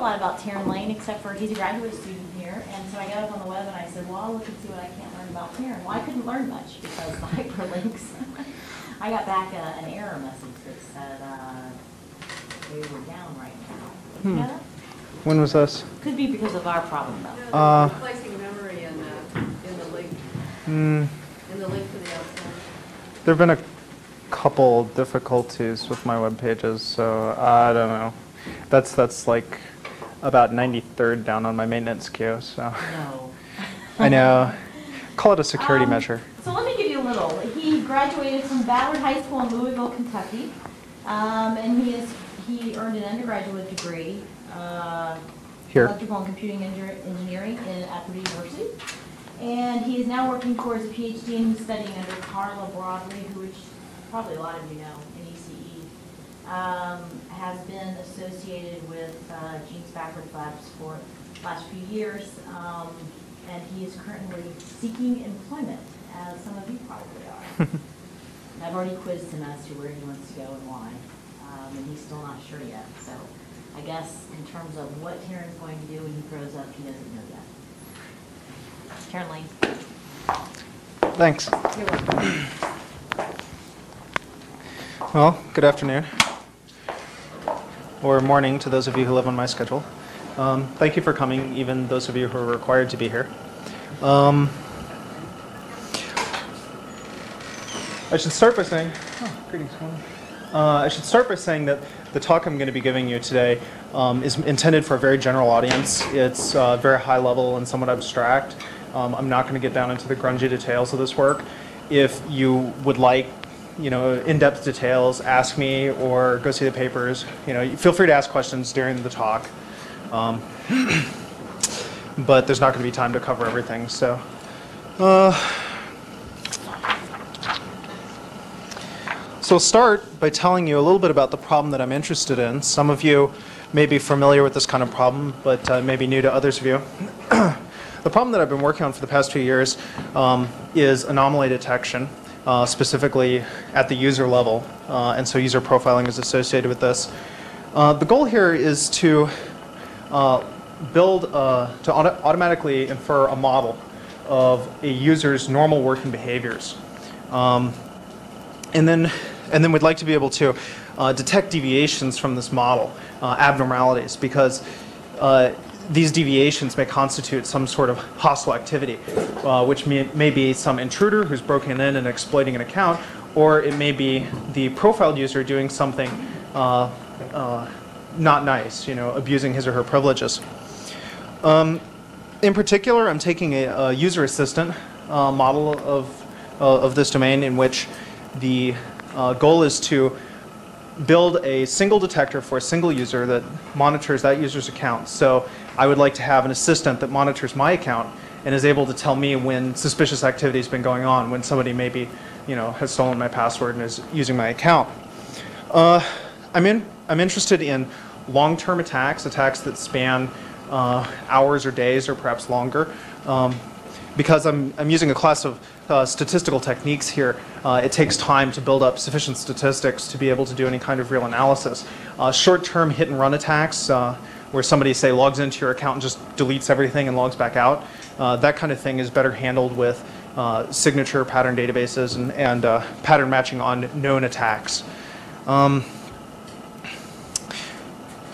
lot about Terran Lane, except for he's a graduate student here, and so I got up on the web and I said, well, I'll look and see what I can't learn about Terran. Well, I couldn't learn much because the hyperlinks. I got back an error message that said they were down right now. Did you know that? When was this? Could be because of our problem, though. No, replacing memory in the link. In the link to the outside. There have been a couple difficulties with my web pages, so I don't know. That's like about 93rd down on my maintenance queue. So No. I know. Call it a security measure. So let me give you a little. He graduated from Ballard High School in Louisville, Kentucky, and he earned an undergraduate degree, Here. electrical and computing engineering at Purdue University, and he is now working towards a PhD and he's studying under Carla Broadley, who, which probably a lot of you know, in ECE, has been associated with Gene Spafford's labs for the last few years, and he is currently seeking employment, as some of you probably are. I've already quizzed him as to where he wants to go and why, and he's still not sure yet. So I guess in terms of what Terran's going to do when he grows up, he doesn't know yet. Terran Lane. Thanks. You're welcome. Well, good afternoon. Or morning to those of you who live on my schedule. Thank you for coming, even those of you who are required to be here. I should start by saying, greetings. I should start by saying that the talk I'm going to be giving you today is intended for a very general audience. It's very high level and somewhat abstract. I'm not going to get down into the grungy details of this work. If you would like, in-depth details, ask me or go see the papers. Feel free to ask questions during the talk. But there's not going to be time to cover everything. So, I'll start by telling you a little bit about the problem that I'm interested in. Some of you may be familiar with this kind of problem, but may be new to others of you. The problem that I've been working on for the past few years is anomaly detection, specifically at the user level, and so user profiling is associated with this. The goal here is to automatically infer a model of a user's normal working behaviors, and then we'd like to be able to detect deviations from this model, abnormalities, because these deviations may constitute some sort of hostile activity, which may be some intruder who's broken in and exploiting an account, or it may be the profiled user doing something not nice, abusing his or her privileges. In particular, I'm taking a user assistant model of this domain, in which the goal is to build a single detector for a single user that monitors that user's account. So I would like to have an assistant that monitors my account and is able to tell me when suspicious activity has been going on, when somebody maybe has stolen my password and is using my account. I'm interested in long-term attacks that span hours or days or perhaps longer, because I'm using a class of statistical techniques here. It takes time to build up sufficient statistics to be able to do any kind of real analysis. Short-term hit-and-run attacks, where somebody, say, logs into your account and just deletes everything and logs back out, that kind of thing is better handled with signature pattern databases and pattern matching on known attacks.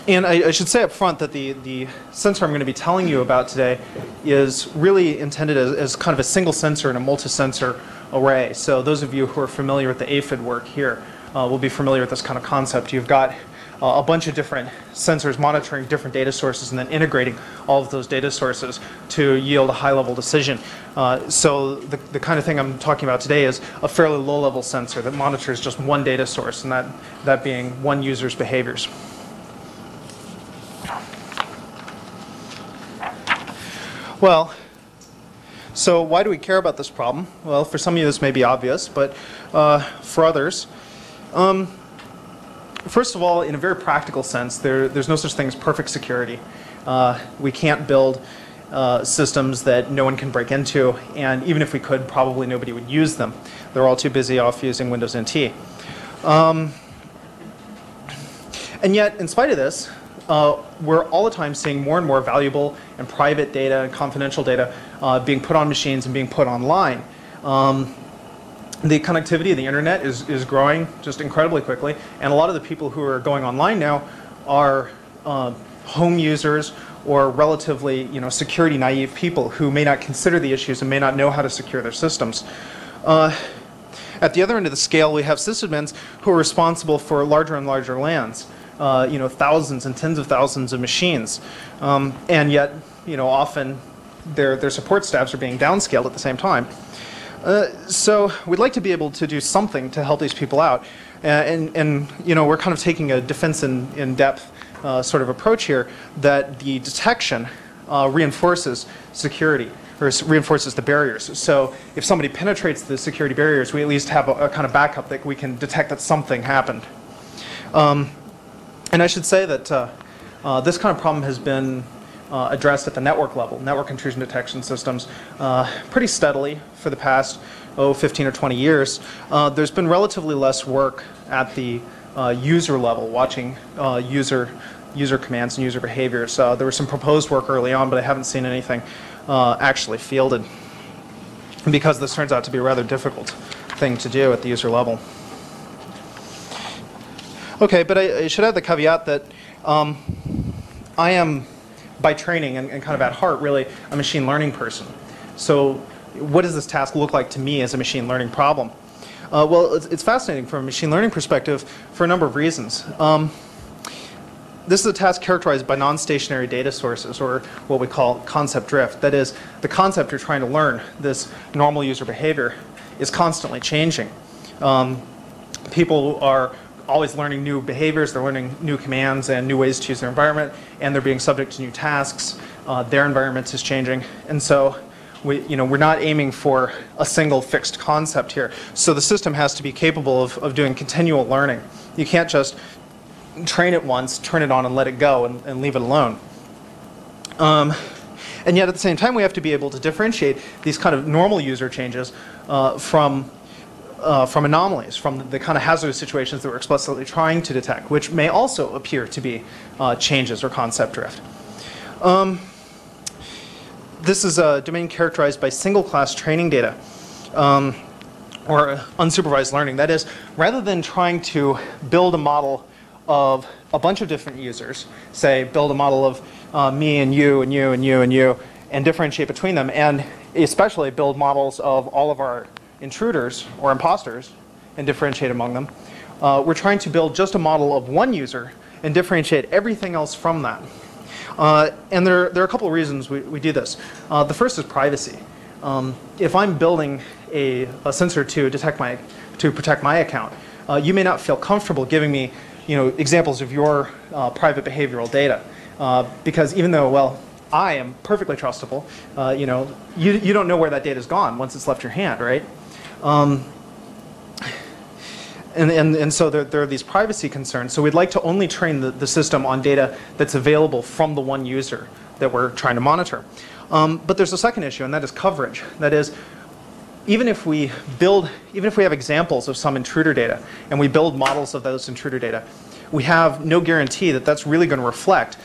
And I should say up front that the sensor I'm going to be telling you about today is really intended as kind of a single sensor in a multi-sensor array. So those of you who are familiar with the aphid work here will be familiar with this kind of concept. You've got a bunch of different sensors monitoring different data sources and then integrating all of those data sources to yield a high-level decision. So the kind of thing I'm talking about today is a fairly low-level sensor that monitors just one data source, and that being one user's behaviors. Well, so why do we care about this problem? Well, for some of you this may be obvious, but for others, first of all, in a very practical sense, there's no such thing as perfect security. We can't build systems that no one can break into, and even if we could, probably nobody would use them. They're all too busy off using Windows NT. And yet, in spite of this, we're all the time seeing more and more valuable and private data and confidential data being put on machines and being put online. The connectivity of the internet is growing just incredibly quickly, and a lot of the people who are going online now are home users or relatively, security naive people who may not consider the issues and may not know how to secure their systems. At the other end of the scale, we have sysadmins who are responsible for larger and larger LANs, thousands and tens of thousands of machines, and yet, often their support staffs are being downscaled at the same time. So we'd like to be able to do something to help these people out, and we're kind of taking a defense in depth sort of approach here, that the detection reinforces security, or reinforces the barriers. So if somebody penetrates the security barriers, we at least have a kind of backup that we can detect that something happened. And I should say that this kind of problem has been addressed at the network level, network intrusion detection systems, pretty steadily for the past 15 or 20 years. There's been relatively less work at the user level, watching user commands and user behaviors. There was some proposed work early on, but I haven't seen anything actually fielded, because this turns out to be a rather difficult thing to do at the user level. Okay, but I should add the caveat that I am, by training and kind of at heart, really a machine learning person. So what does this task look like to me as a machine learning problem? Well, it's fascinating from a machine learning perspective for a number of reasons. This is a task characterized by non-stationary data sources, or what we call concept drift. That is, the concept you're trying to learn, this normal user behavior, is constantly changing. People are always learning new behaviors, they're learning new commands and new ways to use their environment, and they're being subject to new tasks. Their environment is changing, and so we're not aiming for a single fixed concept here. So the system has to be capable of doing continual learning. You can't just train it once, turn it on, and let it go and leave it alone. And yet at the same time, we have to be able to differentiate these kind of normal user changes from anomalies, from the kind of hazardous situations that we're explicitly trying to detect, which may also appear to be changes or concept drift. This is a domain characterized by single-class training data, or unsupervised learning. That is, rather than trying to build a model of a bunch of different users, say build a model of me and you and you and you and you, and differentiate between them, and especially build models of all of our intruders or imposters and differentiate among them, we're trying to build just a model of one user and differentiate everything else from that. And there are a couple of reasons we do this. The first is privacy. If I'm building a sensor to protect my account, you may not feel comfortable giving me examples of your private behavioral data, because even though, well, I am perfectly trustable, you don't know where that data's gone once it's left your hand, right? And so there are these privacy concerns. So we'd like to only train the system on data that's available from the one user that we're trying to monitor. But there's a second issue, and that is coverage. That is, even if we have examples of some intruder data, and we build models of those intruder data, we have no guarantee that that's really going to reflect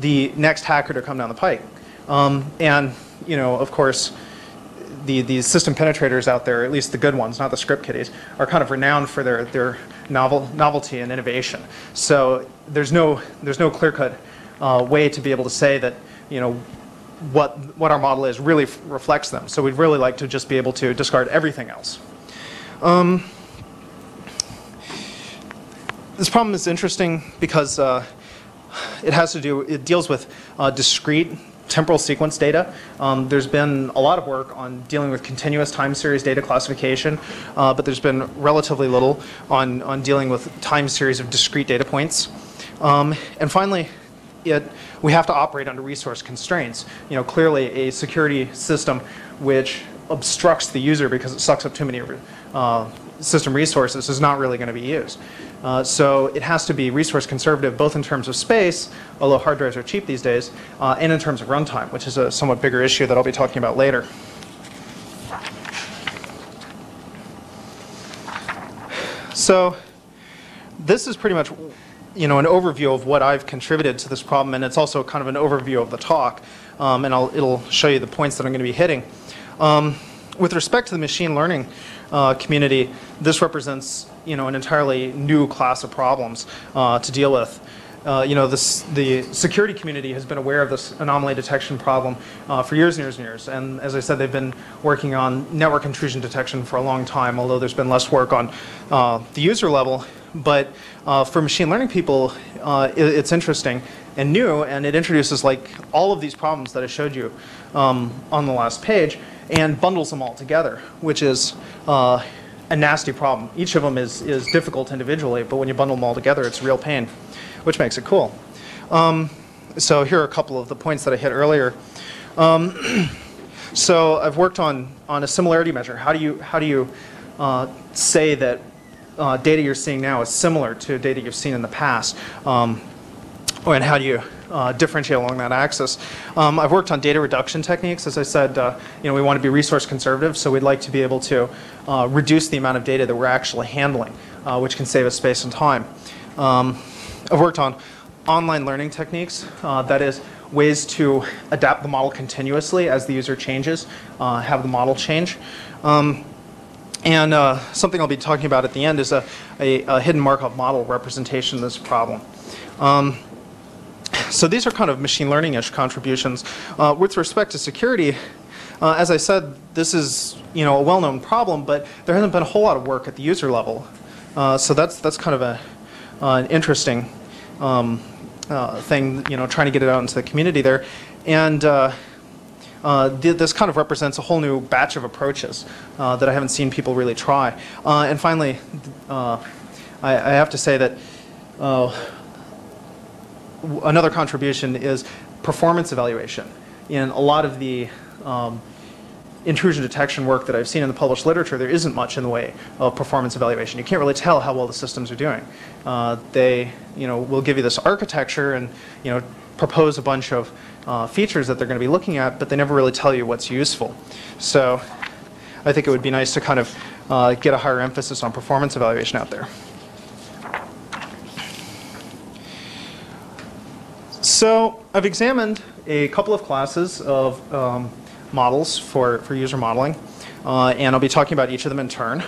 the next hacker to come down the pike. And of course, the system penetrators out there, at least the good ones, not the script kiddies, are kind of renowned for their novelty and innovation. So there's no clear-cut way to be able to say that what our model is really reflects them. So we'd really like to just be able to discard everything else. This problem is interesting because it deals with discrete temporal sequence data. There's been a lot of work on dealing with continuous time series data classification, but there's been relatively little on dealing with time series of discrete data points. And finally, we have to operate under resource constraints. Clearly a security system which obstructs the user because it sucks up too many system resources is not really going to be used. So it has to be resource conservative both in terms of space, although hard drives are cheap these days, and in terms of runtime, which is a somewhat bigger issue that I'll be talking about later. So this is pretty much you know, an overview of what I've contributed to this problem, and it's also kind of an overview of the talk, and it'll show you the points that I'm going to be hitting. With respect to the machine learning community, this represents, you know, an entirely new class of problems to deal with. You know, the security community has been aware of this anomaly detection problem for years and years and years. And as I said, they've been working on network intrusion detection for a long time, although there's been less work on the user level. But for machine learning people, it's interesting and new, and it introduces like all of these problems that I showed you on the last page and bundles them all together, which is a nasty problem. Each of them is difficult individually, but when you bundle them all together, it's a real pain, which makes it cool. So here are a couple of the points that I hit earlier. So I've worked on a similarity measure. How do you say that data you're seeing now is similar to data you've seen in the past? And how do you differentiate along that axis? I've worked on data reduction techniques. As I said, you know, we want to be resource conservative, so we'd like to be able to reduce the amount of data that we're actually handling, which can save us space and time. I've worked on online learning techniques, that is, ways to adapt the model continuously as the user changes, have the model change. And something I'll be talking about at the end is a hidden Markov model representation of this problem. So these are kind of machine learning-ish contributions. With respect to security, as I said, this is, you know, a well-known problem, but there hasn't been a whole lot of work at the user level. So that's kind of an interesting thing, you know, trying to get it out into the community there. And this kind of represents a whole new batch of approaches that I haven't seen people really try. And finally, I have to say that another contribution is performance evaluation. In a lot of the intrusion detection work that I've seen in the published literature, there isn't much in the way of performance evaluation. You can't really tell how well the systems are doing. They, you know, will give you this architecture and, you know, propose a bunch of features that they're going to be looking at, but they never really tell you what's useful. So I think it would be nice to kind of get a higher emphasis on performance evaluation out there. So I've examined a couple of classes of models for user modeling, and I'll be talking about each of them in turn.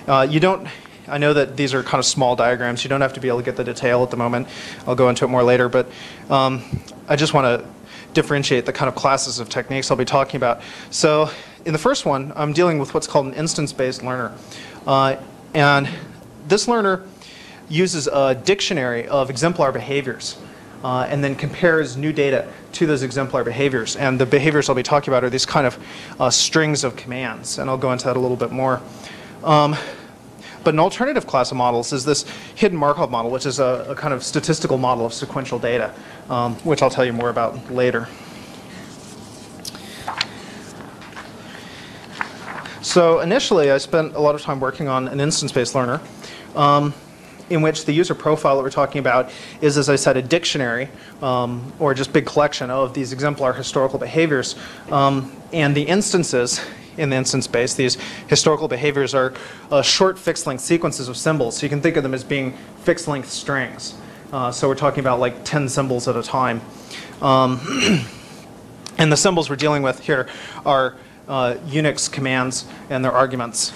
I know that these are kind of small diagrams. You don't have to be able to get the detail at the moment. I'll go into it more later, but I just want to differentiate the kind of classes of techniques I'll be talking about. So in the first one, I'm dealing with what's called an instance-based learner. And this learner uses a dictionary of exemplar behaviors and then compares new data to those exemplar behaviors. And the behaviors I'll be talking about are these kind of strings of commands, and I'll go into that a little bit more. But an alternative class of models is this hidden Markov model, which is a kind of statistical model of sequential data, which I'll tell you more about later. So initially, I spent a lot of time working on an instance-based learner, in which the user profile that we're talking about is, as I said, a dictionary or just big collection of these exemplar historical behaviors. And the instances in the instance space, these historical behaviors are short fixed-length sequences of symbols. So you can think of them as being fixed-length strings. So we're talking about like 10 symbols at a time. And the symbols we're dealing with here are Unix commands and their arguments.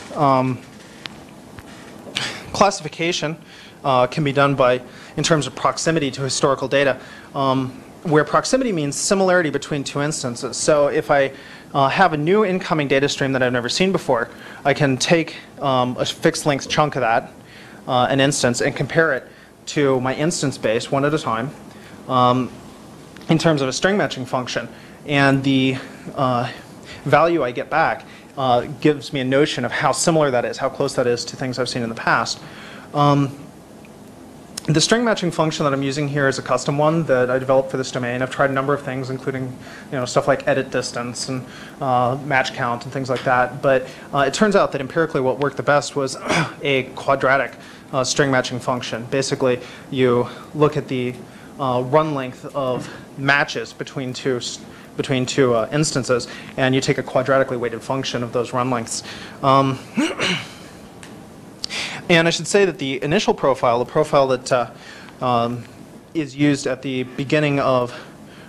Classification can be done in terms of proximity to historical data, where proximity means similarity between two instances. So if I have a new incoming data stream that I've never seen before, I can take a fixed length chunk of that, an instance, and compare it to my instance base one at a time in terms of a string matching function. And the value I get back gives me a notion of how similar that is, how close that is to things I've seen in the past. The string matching function that I'm using here is a custom one that I developed for this domain. I've tried a number of things, including stuff like edit distance and match count and things like that. But it turns out that empirically what worked the best was a quadratic string matching function. Basically, you look at the run length of matches between two instances, and you take a quadratically weighted function of those run lengths. And I should say that the initial profile, the profile that is used at the beginning of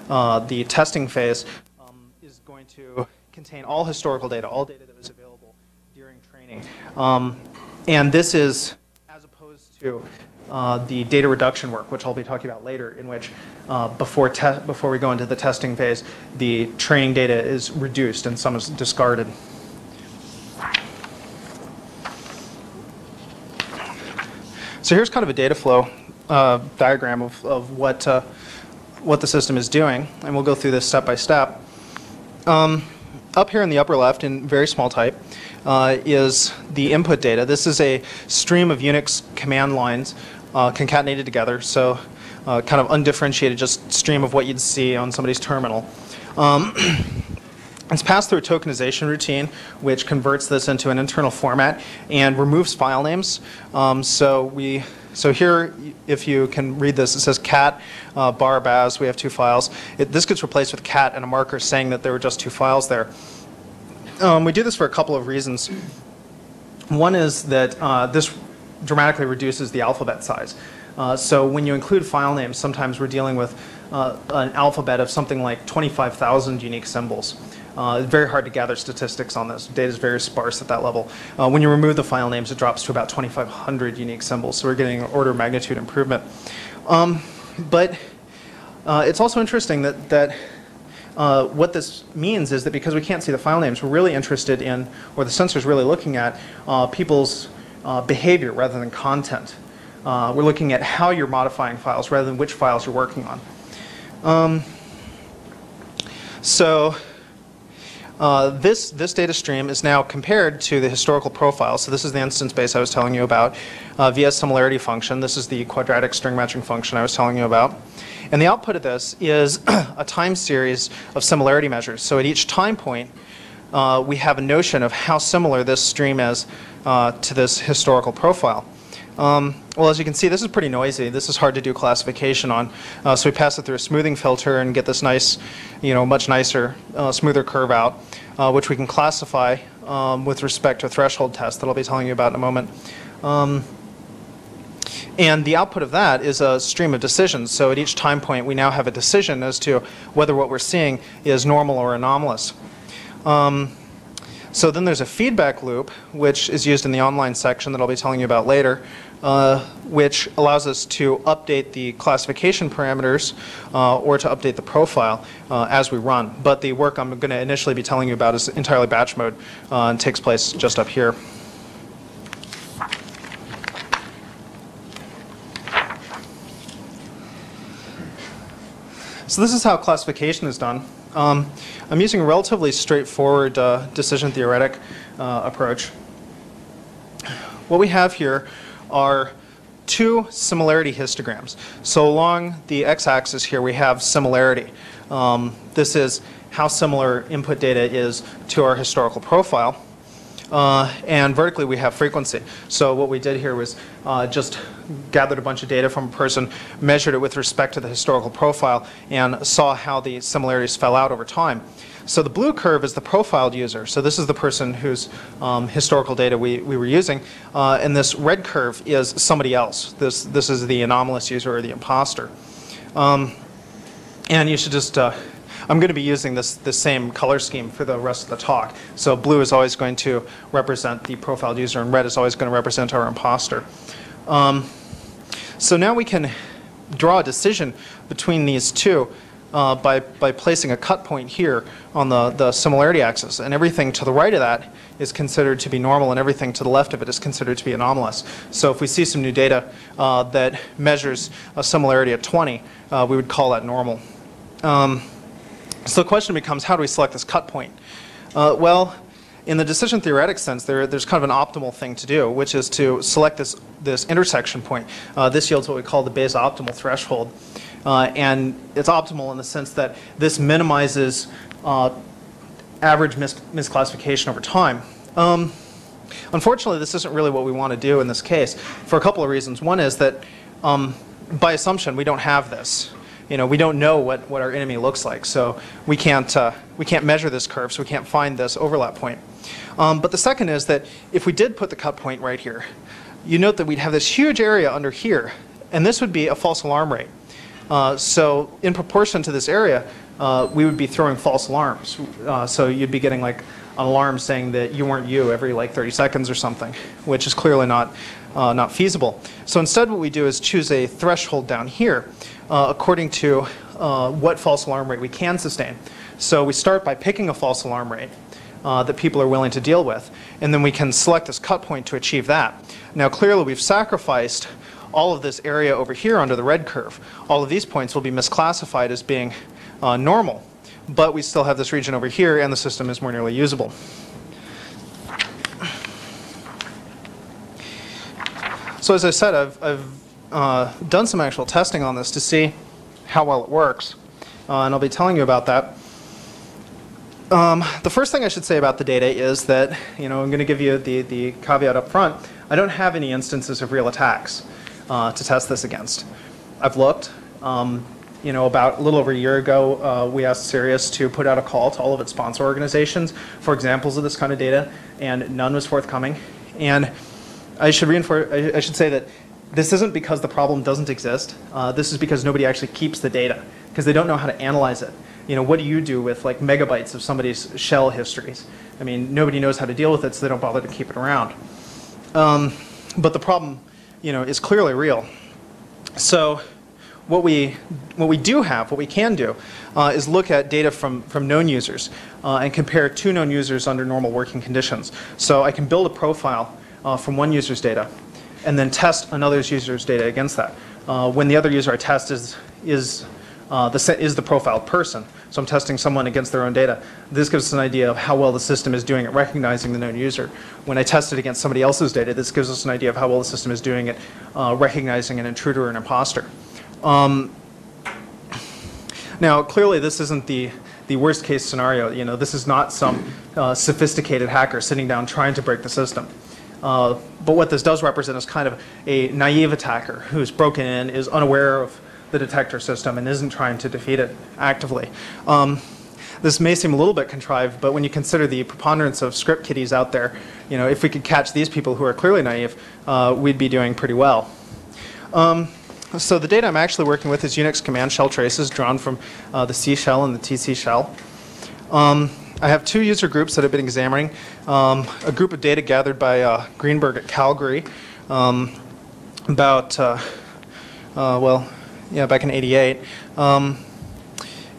the testing phase is going to contain all historical data, all data that was available during training. And this is as opposed to the data reduction work, which I'll be talking about later, in which before we go into the testing phase, the training data is reduced and some is discarded. So here's kind of a data flow diagram of what the system is doing, and we'll go through this step by step. Up here in the upper left, in very small type, is the input data. This is a stream of Unix command lines concatenated together, so kind of undifferentiated, just stream of what you'd see on somebody's terminal. It's passed through a tokenization routine, which converts this into an internal format and removes file names. So here, if you can read this, it says cat bar baz. We have 2 files. This gets replaced with cat and a marker saying that there were just 2 files there. We do this for a couple of reasons. One is that this dramatically reduces the alphabet size. So when you include file names, sometimes we're dealing with an alphabet of something like 25,000 unique symbols. It's very hard to gather statistics on this. Data is very sparse at that level. When you remove the file names, it drops to about 2,500 unique symbols. So we're getting an order of magnitude improvement. But it's also interesting that what this means is that because we can't see the file names, we're really interested in, or the sensor's really looking at, people's behavior rather than content. We're looking at how you're modifying files rather than which files you're working on. This data stream is now compared to the historical profile. So this is the instance base I was telling you about via similarity function. This is the quadratic string matching function I was telling you about. And the output of this is a time series of similarity measures. So at each time point, we have a notion of how similar this stream is to this historical profile. Well, as you can see, this is pretty noisy. This is hard to do classification on. So we pass it through a smoothing filter and get this nice, much nicer, smoother curve out, which we can classify with respect to a threshold test that I'll be telling you about in a moment. And the output of that is a stream of decisions. So at each time point, we now have a decision as to whether what we're seeing is normal or anomalous. So then there's a feedback loop, which is used in the online section that I'll be telling you about later, which allows us to update the classification parameters or to update the profile as we run. But the work I'm going to initially be telling you about is entirely batch mode and takes place just up here. So this is how classification is done. I'm using a relatively straightforward decision theoretic approach. What we have here are 2 similarity histograms. So along the x-axis here we have similarity. This is how similar input data is to our historical profile. And vertically we have frequency. So what we did here was just gathered a bunch of data from a person, measured it with respect to the historical profile, and saw how the similarities fell out over time. So the blue curve is the profiled user. So this is the person whose historical data we were using. And this red curve is somebody else. This is the anomalous user or the imposter. And you should just I'm going to be using this same color scheme for the rest of the talk. So blue is always going to represent the profiled user, and red is always going to represent our imposter. So now we can draw a decision between these two by placing a cut point here on the similarity axis. And everything to the right of that is considered to be normal, and everything to the left of it is considered to be anomalous. So if we see some new data that measures a similarity at 20, we would call that normal. So the question becomes, how do we select this cut point? Well, in the decision theoretic sense, there's kind of an optimal thing to do, which is to select this intersection point. This yields what we call the Bayes optimal threshold. And it's optimal in the sense that this minimizes average misclassification over time. Unfortunately, this isn't really what we want to do in this case for a couple of reasons. One is that by assumption, we don't have this. We don't know what our enemy looks like, so we can't measure this curve, so we can't find this overlap point. But the second is that if we did put the cut point right here, you note that we'd have this huge area under here, And this would be a false alarm rate. So in proportion to this area, we would be throwing false alarms. So you'd be getting like an alarm saying that you weren't you every like 30 seconds or something, which is clearly not feasible. So instead what we do is choose a threshold down here according to what false alarm rate we can sustain. So we start by picking a false alarm rate that people are willing to deal with, and then we can select this cut point to achieve that. Now clearly we've sacrificed all of this area over here under the red curve. All of these points will be misclassified as being normal, but we still have this region over here and the system is more nearly usable. So as I said, I've done some actual testing on this to see how well it works, and I'll be telling you about that. The first thing I should say about the data is that, I'm going to give you the caveat up front. I don't have any instances of real attacks to test this against. I've looked. About a little over a year ago, we asked CERIAS to put out a call to all of its sponsor organizations for examples of this kind of data, and none was forthcoming. And I should say that this isn't because the problem doesn't exist. This is because nobody actually keeps the data, because they don't know how to analyze it. What do you do with like megabytes of somebody's shell histories? I mean, nobody knows how to deal with it, so they don't bother to keep it around. But the problem, is clearly real. So what we can do is look at data from known users and compare two known users under normal working conditions. So I can build a profile from one user's data and then test another user's data against that. When the other user I test is the profiled person, so I'm testing someone against their own data. This gives us an idea of how well the system is doing at recognizing the known user. When I test it against somebody else's data, this gives us an idea of how well the system is doing at recognizing an intruder or an imposter. Now, clearly, this isn't the worst case scenario. This is not some sophisticated hacker sitting down trying to break the system. But what this does represent is kind of a naive attacker who's broken in, is unaware of the detector system, and isn't trying to defeat it actively. This may seem a little bit contrived, but when you consider the preponderance of script kiddies out there, if we could catch these people who are clearly naive, we'd be doing pretty well. So the data I'm actually working with is Unix command shell traces drawn from the C shell and the TC shell. I have two user groups that I've been examining. A group of data gathered by Greenberg at Calgary back in '88.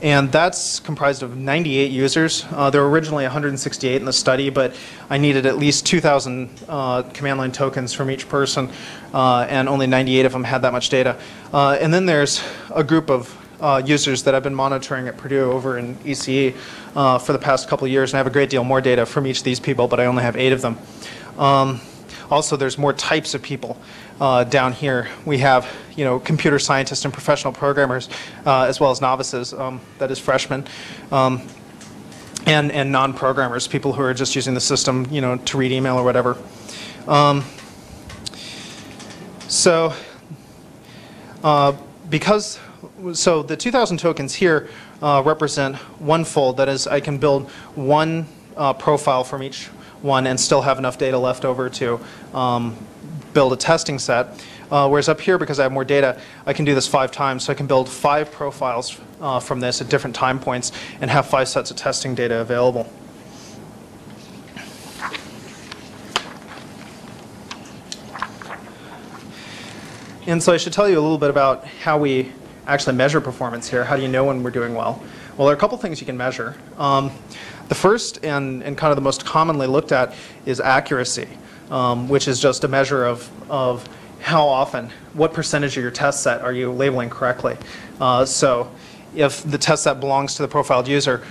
And that's comprised of 98 users. There were originally 168 in the study, but I needed at least 2,000 command line tokens from each person, and only 98 of them had that much data. And then there's a group of users that I've been monitoring at Purdue over in ECE for the past couple of years, and I have a great deal more data from each of these people, but I only have 8 of them. Also, there's more types of people down here. We have, computer scientists and professional programmers, as well as novices, that is freshmen, and non-programmers, people who are just using the system, to read email or whatever. So the 2,000 tokens here represent one fold. That is, I can build one profile from each one and still have enough data left over to build a testing set. Whereas up here, because I have more data, I can do this 5 times. So I can build 5 profiles from this at different time points and have 5 sets of testing data available. And so I should tell you a little bit about how we actually measure performance here. How do you know when we're doing well? Well, there are a couple things you can measure. The first and kind of the most commonly looked at is accuracy, which is just a measure of how often, what percentage of your test set are you labeling correctly. So if the test set belongs to the profiled user,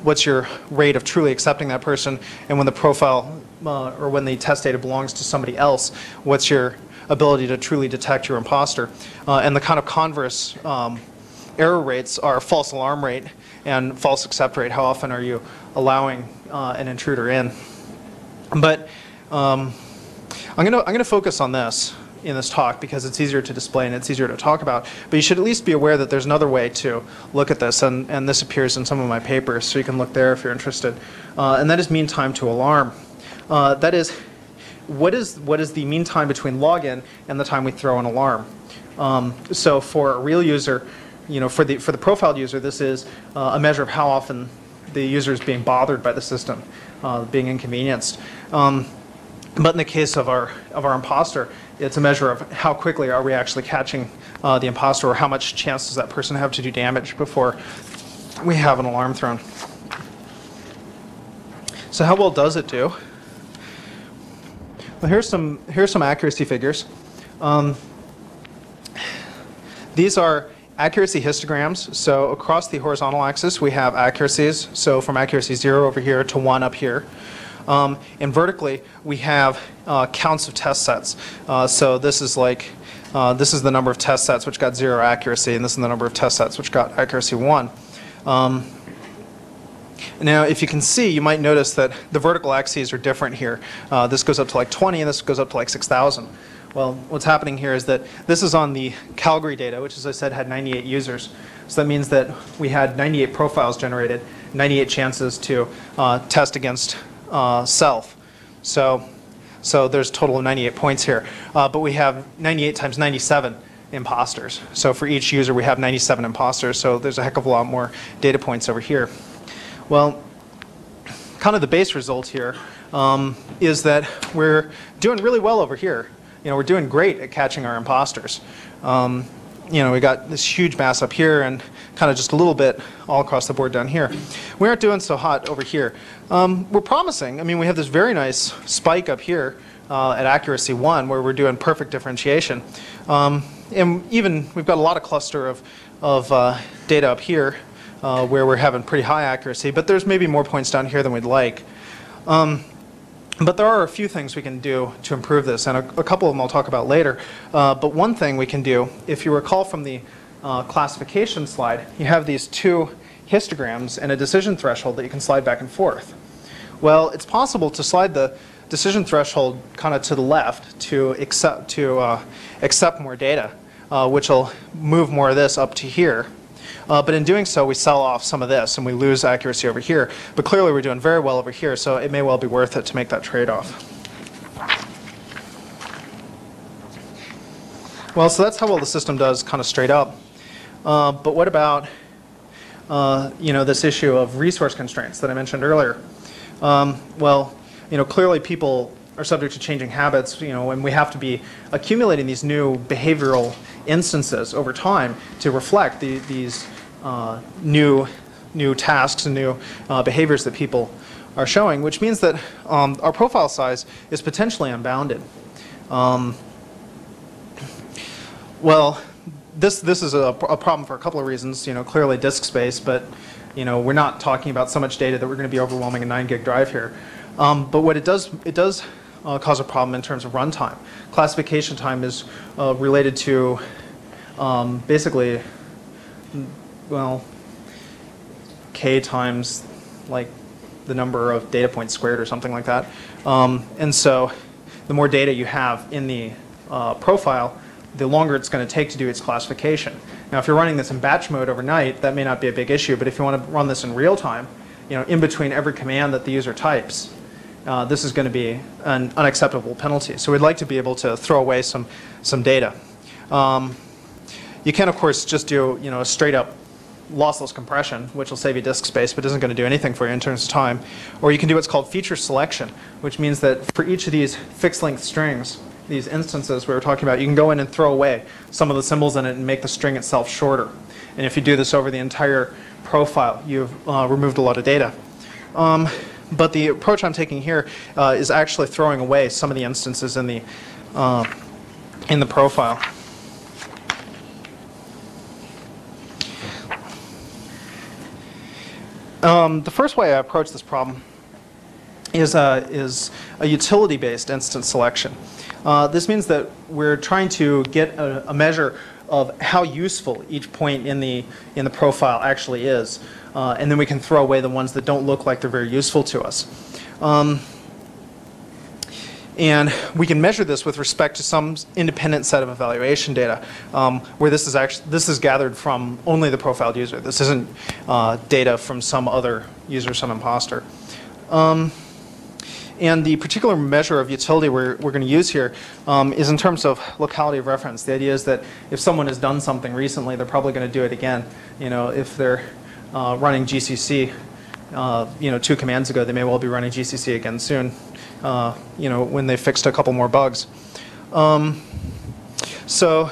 what's your rate of truly accepting that person? And when the profile or when the test data belongs to somebody else, what's your ability to truly detect your imposter? And the kind of converse error rates are false alarm rate and false accept rate. How often are you allowing an intruder in? But I'm gonna focus on this in this talk because it's easier to display and it's easier to talk about. But you should at least be aware that there's another way to look at this, and this appears in some of my papers, so you can look there if you're interested. And that is mean time to alarm. That is, what is the mean time between login and the time we throw an alarm? So for a real user, for the profiled user, this is a measure of how often the user is being bothered by the system, being inconvenienced. But in the case of our imposter, it's a measure of how quickly are we actually catching the imposter, or how much chance does that person have to do damage before we have an alarm thrown. So how well does it do? Well, here's some accuracy figures. These are accuracy histograms. So across the horizontal axis, we have accuracies. So from accuracy 0 over here to 1 up here. And vertically, we have counts of test sets. So this is this is the number of test sets which got 0 accuracy, and this is the number of test sets which got accuracy 1. Now, if you can see, you might notice that the vertical axes are different here. This goes up to like 20, and this goes up to like 6,000. Well, what's happening here is that this is on the Calgary data, which, as I said, had 98 users. So that means that we had 98 profiles generated, 98 chances to test against self. So there's a total of 98 points here. But we have 98 times 97 imposters. So for each user, we have 97 imposters. So there's a heck of a lot more data points over here. Well, kind of the base result here is that we're doing really well over here. We're doing great at catching our imposters. We got this huge mass up here and kind of just a little bit all across the board down here. We aren't doing so hot over here. We're promising. I mean, we have this very nice spike up here at accuracy 1 where we're doing perfect differentiation. And even we've got a lot of cluster of data up here where we're having pretty high accuracy, but there's maybe more points down here than we'd like. But there are a few things we can do to improve this, and a couple of them I'll talk about later. But one thing we can do, if you recall from the classification slide, you have these two histograms and a decision threshold that you can slide back and forth. Well, it's possible to slide the decision threshold kind of to the left to accept more data, which will move more of this up to here. But in doing so, we sell off some of this, and we lose accuracy over here. But clearly, we're doing very well over here, so it may well be worth it to make that trade-off. Well, so that's how well the system does kind of straight up. But what about this issue of resource constraints that I mentioned earlier? Well, clearly people are subject to changing habits, and we have to be accumulating these new behavioral instances over time to reflect these new tasks and new behaviors that people are showing, which means that our profile size is potentially unbounded. Well, this is a problem for a couple of reasons. Clearly disk space, but we're not talking about so much data that we're going to be overwhelming a 9 gig drive here. But what it does cause a problem in terms of runtime. Classification time is related to basically, well, k times like the number of data points squared or something like that. And so the more data you have in the profile, the longer it's going to take to do its classification. Now, if you're running this in batch mode overnight, that may not be a big issue. But if you want to run this in real time, in between every command that the user types, this is going to be an unacceptable penalty. So we'd like to be able to throw away some data. You can, of course, just do a straight up lossless compression, which will save you disk space, but isn't going to do anything for you in terms of time. Or you can do what's called feature selection, which means that for each of these fixed length strings, these instances we were talking about, you can go in and throw away some of the symbols in it and make the string itself shorter. And if you do this over the entire profile, you've removed a lot of data. But the approach I'm taking here is actually throwing away some of the instances in the profile. The first way I approach this problem is a utility-based instance selection. This means that we're trying to get a measure of how useful each point in the profile actually is, and then we can throw away the ones that don't look like they're very useful to us. And we can measure this with respect to some independent set of evaluation data, where this is gathered from only the profiled user. This isn't data from some other user, some imposter. And the particular measure of utility we're going to use here is in terms of locality of reference. The idea is that if someone has done something recently, they're probably going to do it again. If they're running GCC, 2 commands ago, they may well be running GCC again soon, when they fixed a couple more bugs. So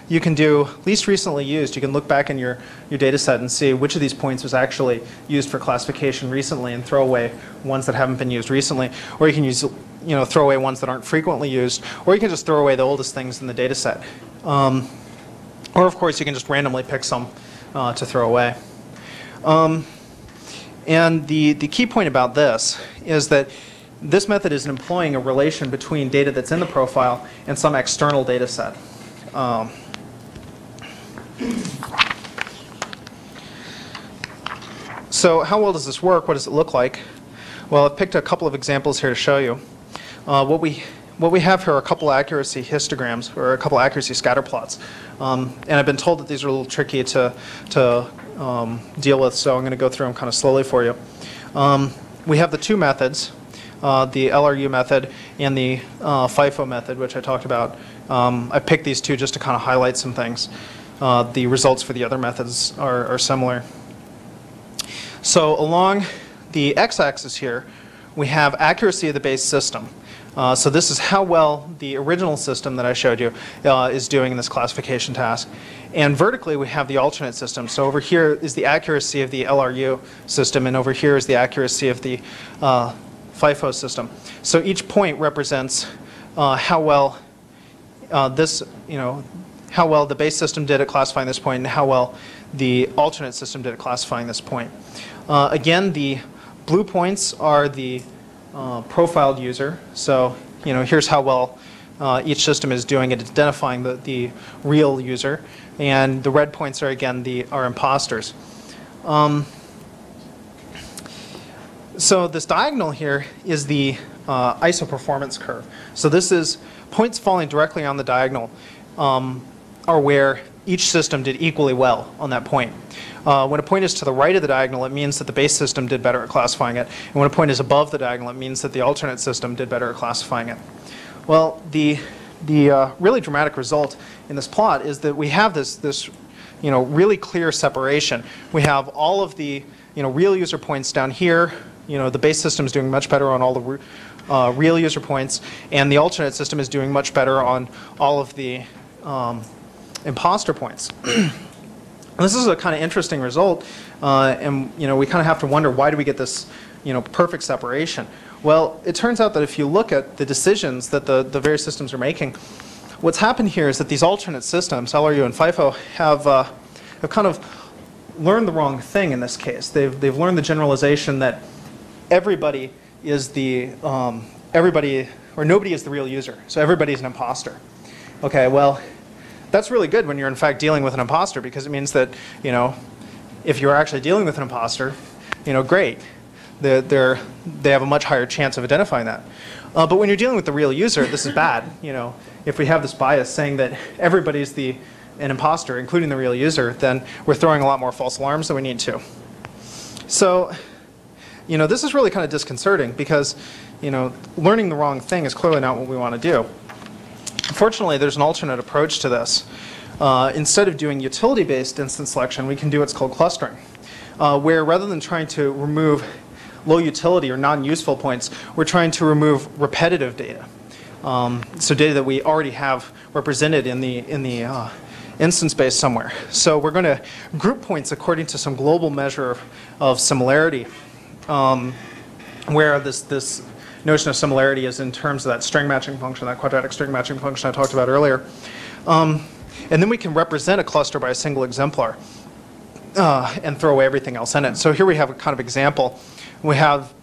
you can do least recently used. You can look back in your data set and see which of these points was actually used for classification recently and throw away ones that haven't been used recently. Or you can use, throw away ones that aren't frequently used. Or you can just throw away the oldest things in the data set. Or of course, you can just randomly pick some to throw away. And the key point about this is that this method is employing a relation between data that's in the profile and some external data set. So how well does this work? What does it look like? Well, I've picked a couple of examples here to show you. What we have here are a couple accuracy histograms, or a couple accuracy scatter plots. And I've been told that these are a little tricky to deal with, so I'm going to go through them kind of slowly for you. We have the 2 methods, the LRU method and the FIFO method, which I talked about. I picked these 2 just to kind of highlight some things. The results for the other methods are similar. So along the x-axis here, we have accuracy of the base system. So this is how well the original system that I showed you is doing in this classification task. And vertically, we have the alternate system. So over here is the accuracy of the LRU system, and over here is the accuracy of the FIFO system. So each point represents how well how well the base system did at classifying this point, and how well the alternate system did at classifying this point. Again, the blue points are the profiled user. So here's how well each system is doing at identifying the real user, and the red points are again our imposters. So this diagonal here is the ISO performance curve. So this is points falling directly on the diagonal are where each system did equally well on that point. When a point is to the right of the diagonal, it means that the base system did better at classifying it. And when a point is above the diagonal, it means that the alternate system did better at classifying it. Well, the really dramatic result in this plot is that we have this really clear separation. We have all of the real user points down here. The base system is doing much better on all the real user points, and the alternate system is doing much better on all of the imposter points. This is a kind of interesting result, and we kind of have to wonder, why do we get this perfect separation? Well, it turns out that if you look at the decisions that the various systems are making, what's happened here is that these alternate systems, LRU and FIFO, have kind of learned the wrong thing in this case. They've learned the generalization that everybody is nobody is the real user, so everybody is an imposter. Okay, well, that's really good when you're in fact dealing with an imposter, because it means that if you're actually dealing with an imposter, great, they have a much higher chance of identifying that. But when you're dealing with the real user, this is bad. If we have this bias saying that everybody's an imposter, including the real user, then we're throwing a lot more false alarms than we need to. So, this is really kind of disconcerting, because learning the wrong thing is clearly not what we want to do. Fortunately, there's an alternate approach to this. Instead of doing utility-based instance selection, we can do what's called clustering, where rather than trying to remove low utility or non-useful points, we're trying to remove repetitive data. So data that we already have represented in the instance space somewhere. So we're going to group points according to some global measure of similarity, where this notion of similarity is in terms of that string matching function, that quadratic string matching function I talked about earlier. And then we can represent a cluster by a single exemplar and throw away everything else in it. So here we have a kind of example. We have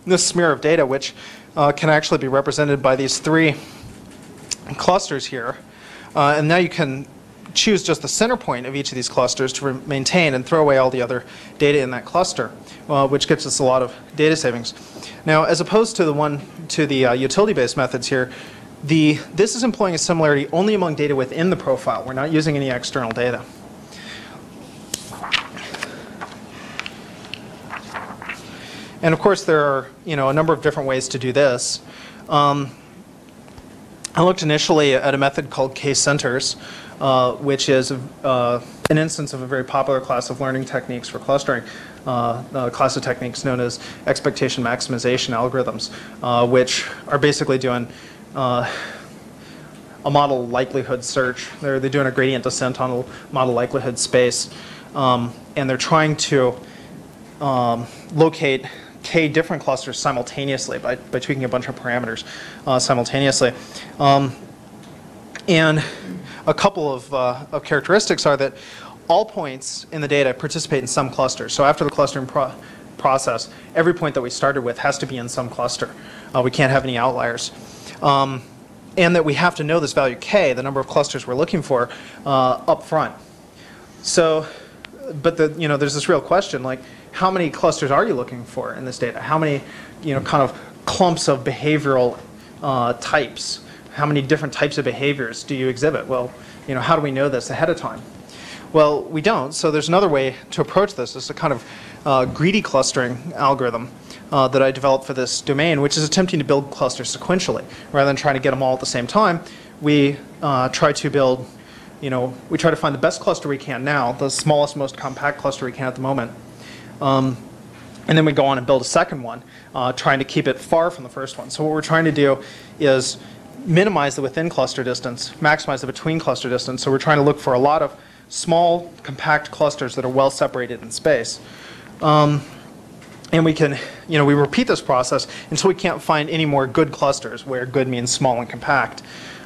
this smear of data, which can actually be represented by these 3 clusters here. And now you can choose just the center point of each of these clusters to maintain and throw away all the other data in that cluster, which gets us a lot of data savings. Now, as opposed to the utility-based methods here, this is employing a similarity only among data within the profile. We're not using any external data. And of course, there are a number of different ways to do this. I looked initially at a method called case centers, which is an instance of a very popular class of learning techniques for clustering, a class of techniques known as expectation maximization algorithms, which are basically doing a model likelihood search. They're doing a gradient descent on a model likelihood space, and they're trying to locate k different clusters simultaneously by tweaking a bunch of parameters simultaneously. And a couple of characteristics are that all points in the data participate in some cluster. So after the clustering process, every point that we started with has to be in some cluster. We can't have any outliers. And that we have to know this value k, the number of clusters we're looking for, up front. So, but there's this real question, like, how many clusters are you looking for in this data? How many, kind of clumps of behavioral types? How many different types of behaviors do you exhibit? Well, how do we know this ahead of time? Well, we don't. So there's another way to approach this. It's a kind of greedy clustering algorithm that I developed for this domain, which is attempting to build clusters sequentially. Rather than trying to get them all at the same time, we try to build, we try to find the best cluster we can now, the smallest, most compact cluster we can at the moment. And then we go on and build a second one, trying to keep it far from the first one. So what we're trying to do is minimize the within cluster distance, maximize the between cluster distance. So we're trying to look for a lot of small, compact clusters that are well separated in space. And we can, we repeat this process until we can't find any more good clusters, where good means small and compact.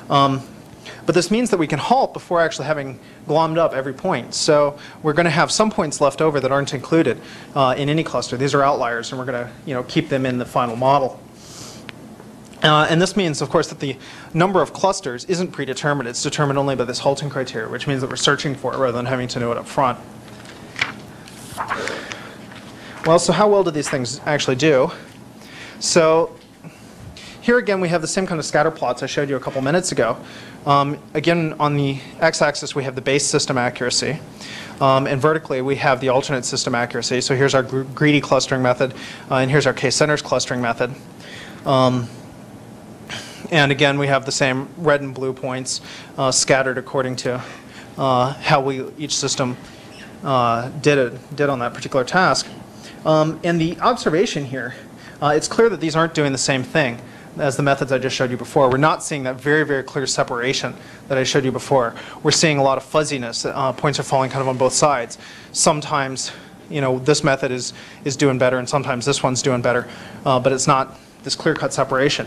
But this means that we can halt before actually having glommed up every point. So we're going to have some points left over that aren't included in any cluster. These are outliers, and we're going to keep them in the final model. And this means, of course, that the number of clusters isn't predetermined. It's determined only by this halting criteria, which means that we're searching for it rather than having to know it up front. Well, so how well do these things actually do? So here again, we have the same kind of scatter plots I showed you a couple minutes ago. Again, on the x-axis, we have the base system accuracy. And vertically, we have the alternate system accuracy. So here's our greedy clustering method, and here's our case centers clustering method. And again, we have the same red and blue points scattered according to how each system did on that particular task. And the observation here, it's clear that these aren't doing the same thing as the methods I just showed you before. We're not seeing that very, very clear separation that I showed you before. We're seeing a lot of fuzziness. Points are falling kind of on both sides. Sometimes, this method is doing better, and sometimes this one's doing better. But it's not this clear-cut separation.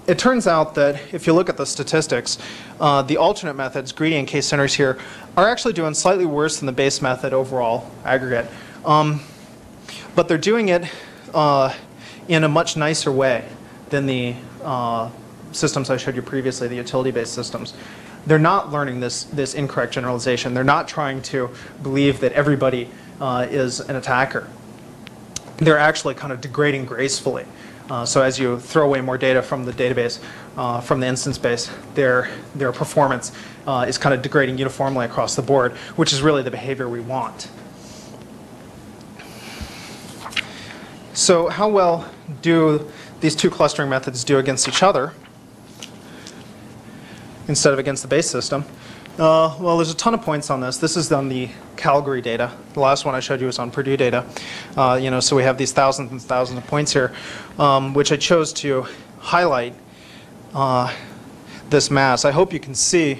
It turns out that if you look at the statistics, the alternate methods, greedy and case centers here, are actually doing slightly worse than the base method overall aggregate. But they're doing it in a much nicer way than the systems I showed you previously, the utility-based systems. They're not learning this incorrect generalization. They're not trying to believe that everybody is an attacker. They're actually kind of degrading gracefully. So as you throw away more data from the database, from the instance base, their performance is kind of degrading uniformly across the board, which is really the behavior we want. So how well do these two clustering methods do against each other instead of against the base system? Well, there's a ton of points on this. This is on the Calgary data. The last one I showed you was on Purdue data. So we have these thousands and thousands of points here, which I chose to highlight this mass. I hope you can see.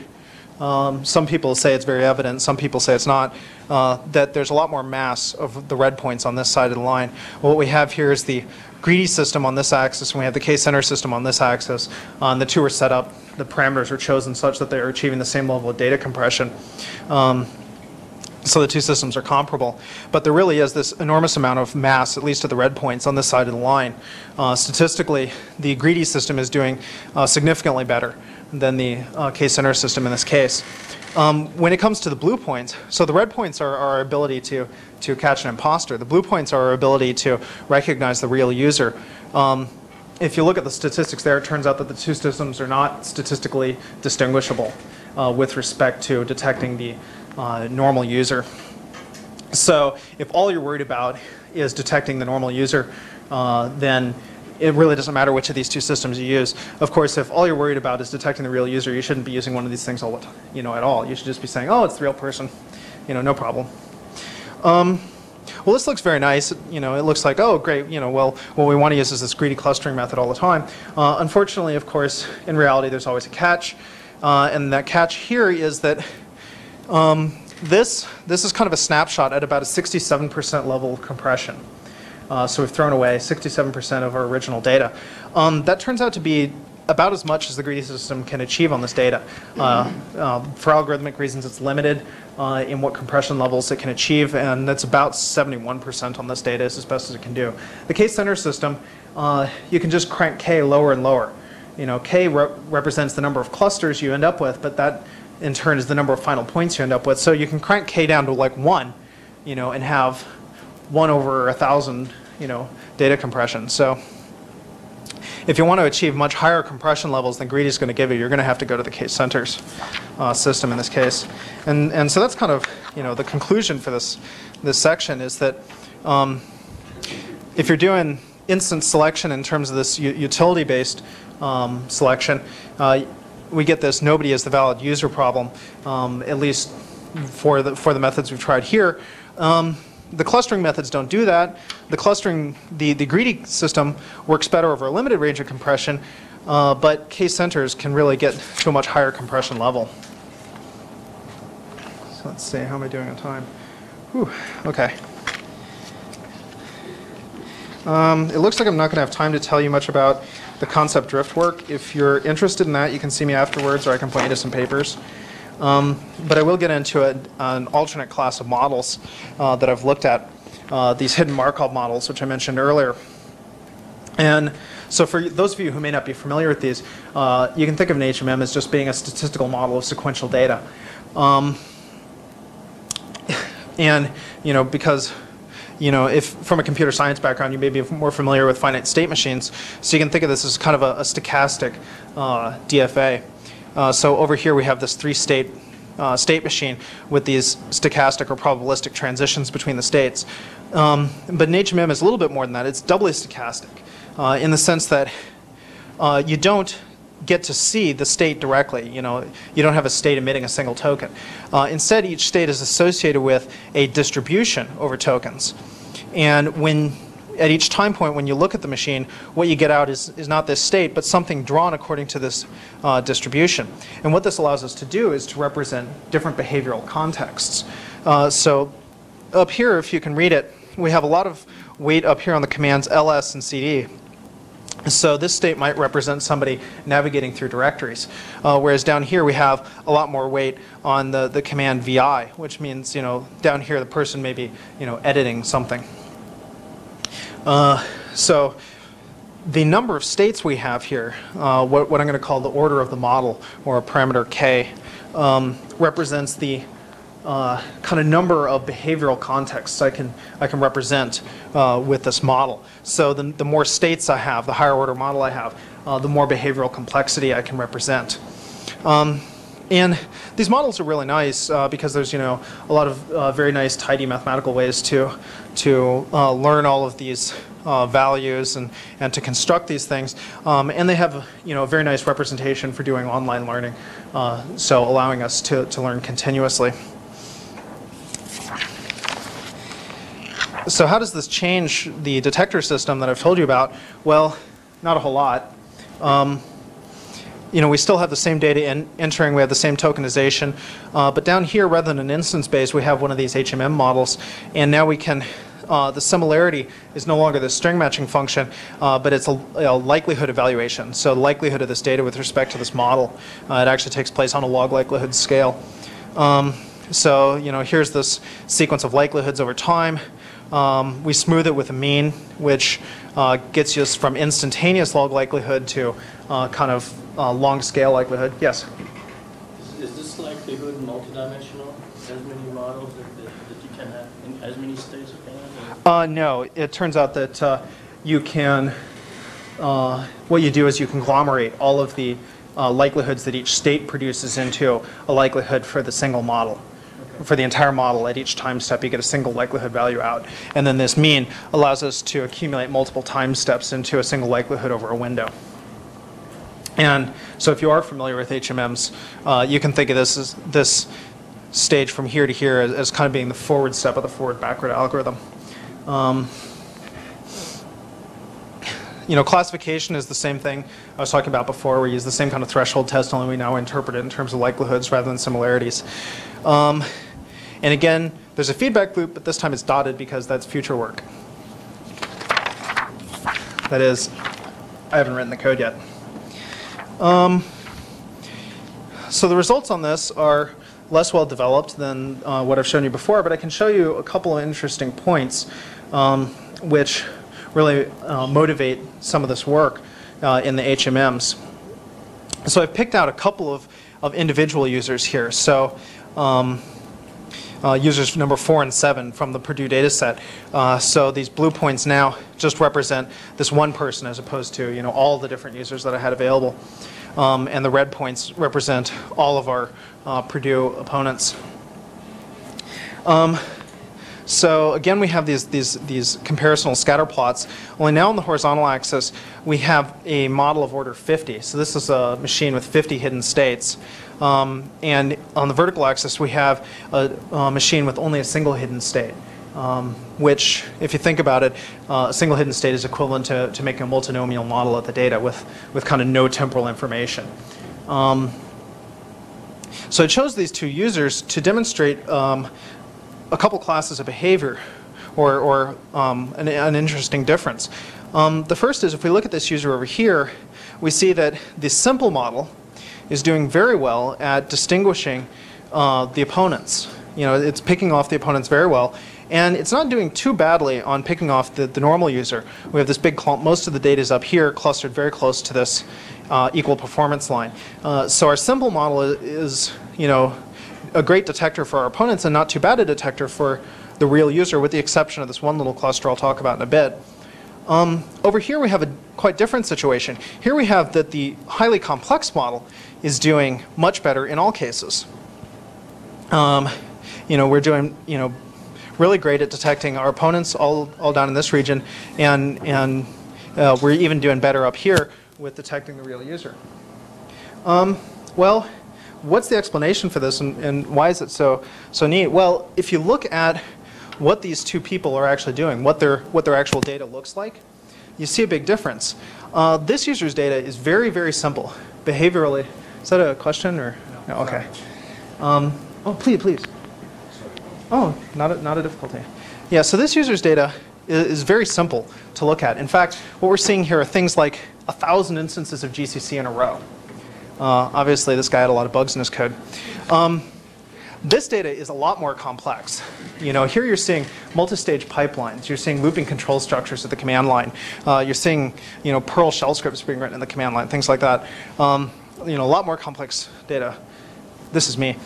Some people say it's very evident. Some people say it's not. That there's a lot more mass of the red points on this side of the line. What we have here is the greedy system on this axis, and we have the case center system on this axis. And the two are set up. The parameters are chosen such that they are achieving the same level of data compression. So the two systems are comparable. But there really is this enormous amount of mass, at least at the red points, on this side of the line. Statistically, the greedy system is doing significantly better than the case center system in this case. When it comes to the blue points, so the red points are our ability to catch an imposter. The blue points are our ability to recognize the real user. If you look at the statistics there, it turns out that the two systems are not statistically distinguishable with respect to detecting the normal user. So if all you're worried about is detecting the normal user, then it really doesn't matter which of these two systems you use. Of course, if all you're worried about is detecting the real user, you shouldn't be using one of these things all the time, at all. You should just be saying, oh, it's the real person, no problem. Well, this looks very nice. It looks like, oh, great. Well, what we want to use is this greedy clustering method all the time. Unfortunately, of course, in reality, there's always a catch. And that catch here is that this is kind of a snapshot at about a 67% level of compression. So we've thrown away 67% of our original data. That turns out to be about as much as the greedy system can achieve on this data. For algorithmic reasons, it's limited in what compression levels it can achieve, and that's about 71% on this data is as best as it can do. The k-center system, you can just crank k lower and lower. K represents the number of clusters you end up with, but that in turn is the number of final points you end up with. So you can crank k down to like 1, and have 1 over 1,000, data compression. So if you want to achieve much higher compression levels than greedy is going to give you, you're going to have to go to the k-centers system in this case. And so that's kind of, the conclusion for this section is that if you're doing instance selection in terms of this utility-based selection, we get this nobody is the valid user problem, at least for the methods we've tried here. The clustering methods don't do that. The greedy system works better over a limited range of compression, but k-centers can really get to a much higher compression level. So let's see, how am I doing on time? Whew, okay. It looks like I'm not going to have time to tell you much about the concept drift work. If you're interested in that, you can see me afterwards, or I can point you to some papers. But I will get into an alternate class of models that I've looked at, these hidden Markov models, which I mentioned earlier. And so for those of you who may not be familiar with these, you can think of an HMM as just being a statistical model of sequential data. And, because if from a computer science background, you may be more familiar with finite state machines. So you can think of this as kind of a stochastic DFA. So over here we have this 3-state state machine with these stochastic or probabilistic transitions between the states. But an HMM is a little bit more than that. It's doubly stochastic in the sense that you don't get to see the state directly. You don't have a state emitting a single token. Instead, each state is associated with a distribution over tokens. And at each time point, when you look at the machine, what you get out is not this state, but something drawn according to this distribution. And what this allows us to do is to represent different behavioral contexts. So up here, if you can read it, we have a lot of weight up here on the commands ls and cd. So this state might represent somebody navigating through directories, whereas down here we have a lot more weight on the command vi, which means down here the person may be editing something. So the number of states we have here, what I'm going to call the order of the model, or a parameter k, represents the kind of number of behavioral contexts I can represent with this model. So the more states I have, the higher order model I have, the more behavioral complexity I can represent. And these models are really nice because there's a lot of very nice, tidy mathematical ways to learn all of these values and to construct these things. And they have a very nice representation for doing online learning, so allowing us to learn continuously. So how does this change the detector system that I've told you about? Well, not a whole lot. We still have the same data entering, we have the same tokenization, but down here, rather than an instance base, we have one of these HMM models, and now we can, the similarity is no longer the string matching function, but it's a likelihood evaluation. So the likelihood of this data with respect to this model, it actually takes place on a log likelihood scale. So here's this sequence of likelihoods over time. We smooth it with a mean, which gets us from instantaneous log likelihood to kind of long scale likelihood. Yes? Is this likelihood multidimensional? As many models that you can have, in as many states you can have? No, it turns out that you can, what you do is you conglomerate all of the likelihoods that each state produces into a likelihood for the single model. Okay. for the entire model at each time step. You get a single likelihood value out. And then this mean allows us to accumulate multiple time steps into a single likelihood over a window. And so if you are familiar with HMMs, you can think of this stage from here to here as kind of being the forward step of the forward-backward algorithm. Classification is the same thing I was talking about before. We use the same kind of threshold test, only we now interpret it in terms of likelihoods rather than similarities. And again, there's a feedback loop, but this time it's dotted because that's future work. That is, I haven't written the code yet. So the results on this are less well developed than what I've shown you before, but I can show you a couple of interesting points which really motivate some of this work in the HMMs. So I've picked out a couple of individual users here. So users number 4 and 7 from the Purdue data set. So these blue points now just represent this one person as opposed to all the different users that I had available. And the red points represent all of our Purdue opponents. So again, we have these comparisonal scatter plots. Only now on the horizontal axis, we have a model of order 50. So this is a machine with 50 hidden states. And on the vertical axis, we have a machine with only a single hidden state, which, if you think about it, a single hidden state is equivalent to making a multinomial model of the data with kind of no temporal information. So I chose these two users to demonstrate a couple classes of behavior or an interesting difference. The first is if we look at this user over here, we see that the simple model is doing very well at distinguishing the opponents. It's picking off the opponents very well. And it's not doing too badly on picking off the normal user. We have this big clump. Most of the data is up here, clustered very close to this equal performance line. So our simple model is a great detector for our opponents and not too bad a detector for the real user, with the exception of this one little cluster I'll talk about in a bit. Over here we have a quite different situation. Here we have that the highly complex model is doing much better in all cases. We're doing really great at detecting our opponents all down in this region, and we're even doing better up here with detecting the real user. Well, what's the explanation for this, and why is it so neat? Well, if you look at what these two people are actually doing, what their actual data looks like, you see a big difference. This user's data is very, very simple. Behaviorally, is that a question or no? Okay. Oh, please. Oh, not a difficulty. Yeah. So this user's data is very simple to look at. In fact, what we're seeing here are things like 1,000 instances of GCC in a row. Obviously, this guy had a lot of bugs in his code. This data is a lot more complex. Here you're seeing multi-stage pipelines. You're seeing looping control structures at the command line. You're seeing, Perl shell scripts being written in the command line, things like that. A lot more complex data. This is me.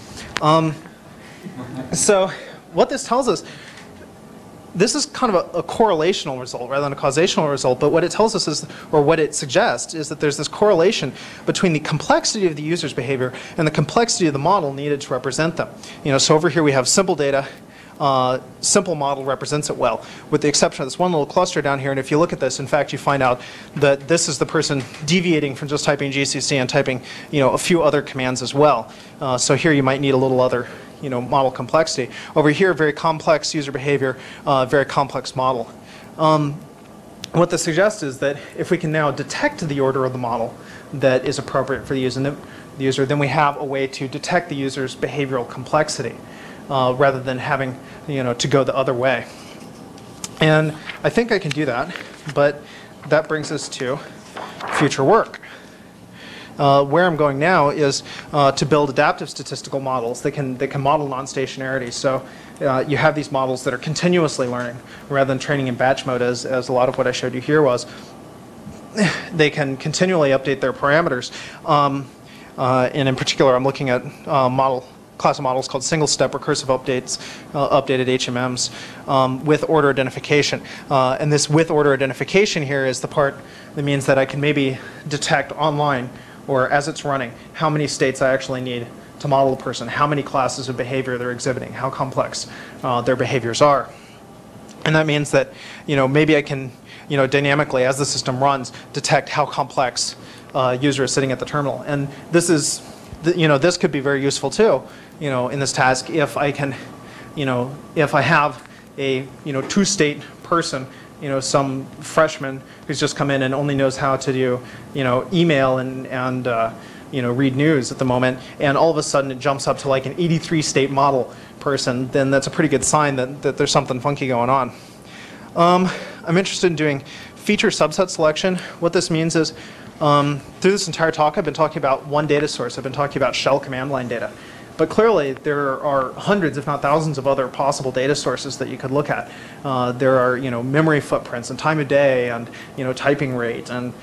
So what this tells us, this is kind of a correlational result rather than a causational result, but what it tells us is, or what it suggests, is that there's this correlation between the complexity of the user's behavior and the complexity of the model needed to represent them. So over here we have simple data. Simple model represents it well, with the exception of this one little cluster down here. And if you look at this, in fact, you find out that this is the person deviating from just typing GCC and typing, a few other commands as well. So here you might need a little other, model complexity. Over here, very complex user behavior, very complex model. What this suggests is that if we can now detect the order of the model that is appropriate for the user, then we have a way to detect the user's behavioral complexity. Rather than having to go the other way. And I think I can do that, but that brings us to future work. Where I'm going now is to build adaptive statistical models that can model non-stationarity. So you have these models that are continuously learning rather than training in batch mode, as a lot of what I showed you here was. They can continually update their parameters. And in particular, I'm looking at class of models called single-step recursive updates, updated HMMs with order identification. And this with order identification here is the part that means that I can maybe detect online, or as it's running, how many states I actually need to model a person, how many classes of behavior they're exhibiting, how complex their behaviors are. And that means that, maybe I can, dynamically, as the system runs, detect how complex a user is sitting at the terminal. And this is, this could be very useful too, in this task if I can, if I have a, two-state person, some freshman who's just come in and only knows how to do, email and read news at the moment, and all of a sudden it jumps up to like an 83-state model person, then that's a pretty good sign that there's something funky going on. I'm interested in doing feature subset selection. What this means is, through this entire talk, I've been talking about one data source. I've been talking about shell command line data. But clearly, there are hundreds, if not thousands, of other possible data sources that you could look at. There are, memory footprints and time of day and, typing rate and